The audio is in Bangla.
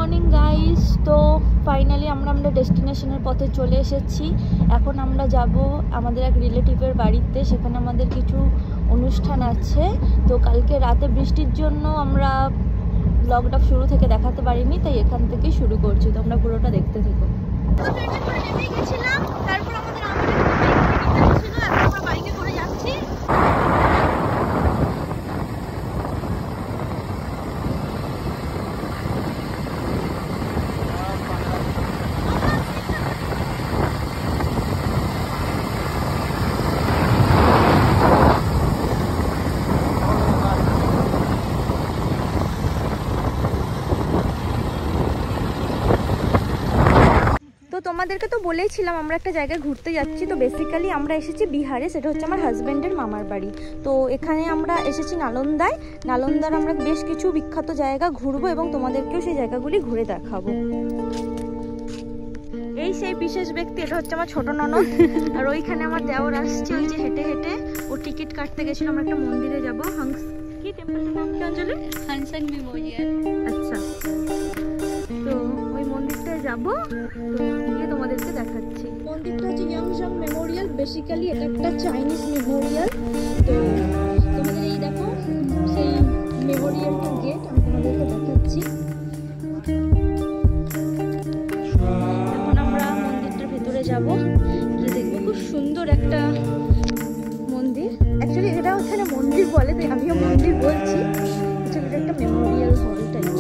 Morning guys. তো ফাইনালি আমরা ডেস্টিনেশনের পথে চলে এসেছি। এখন আমরা যাব আমাদের এক রিলেটিভের বাড়িতে, সেখানে আমাদের কিছু অনুষ্ঠান আছে। তো কালকে রাতে বৃষ্টির জন্য আমরা ব্লগটা শুরু থেকে দেখাতে পারিনি, তাই এখান থেকেই শুরু করছি। তো আমরা পুরোটা দেখতে থাকো। তারপর আমাদের আমরা বাইকে করে যাচ্ছি। তোমাদেরকে তো বলেইছিলাম আমরা একটা জায়গায় ঘুরতে যাচ্ছি। তো বেসিক্যালি আমরা এসেছি বিহারে, সেটা হচ্ছে আমার হাজব্যান্ডের মামার বাড়ি। তো এখানে আমরা এসেছি নালন্দায়। নালন্দার আমরা বেশ কিছু বিখ্যাত জায়গা ঘুরবো এবং তোমাদেরকেও সেই জায়গাগুলি ঘুরে দেখাবো। এই সেই বিশেষ ব্যক্তি, এটা হচ্ছে আমার ছোট ননদ। আর ওইখানে আমার দেওর আসছে, ওই যে হেঁটে হেঁটে ও টিকিট কাটতে গেছিল। আমরা একটা মন্দিরে যাবো, কি টেম্পলটার নাম কি অঞ্জলি? Hansen Memorial. আচ্ছা, তো ওই মন্দিরটায় যাবো, তো গিয়ে তোমাদেরকে দেখাচ্ছি। মন্দিরটা হচ্ছে ইয়াংজাং মেমোরিয়াল। বেসিক্যালি এটা একটা চাইনিজ মেমোরিয়াল। তো তোমাদের এই দেখো সেই মেমোরিয়ালটার গেট আমি তোমাদেরকে দেখাচ্ছি। এখন আমরা মন্দিরটার ভেতরে যাব, গিয়ে দেখবো। খুব সুন্দর একটা মন্দির। অ্যাকচুয়ালি এটা ওখানে মন্দির বলে, তাই আমিও মন্দির বলছি। অ্যাকচুয়ালি এটা একটা মেমোরিয়াল হল টাইপ।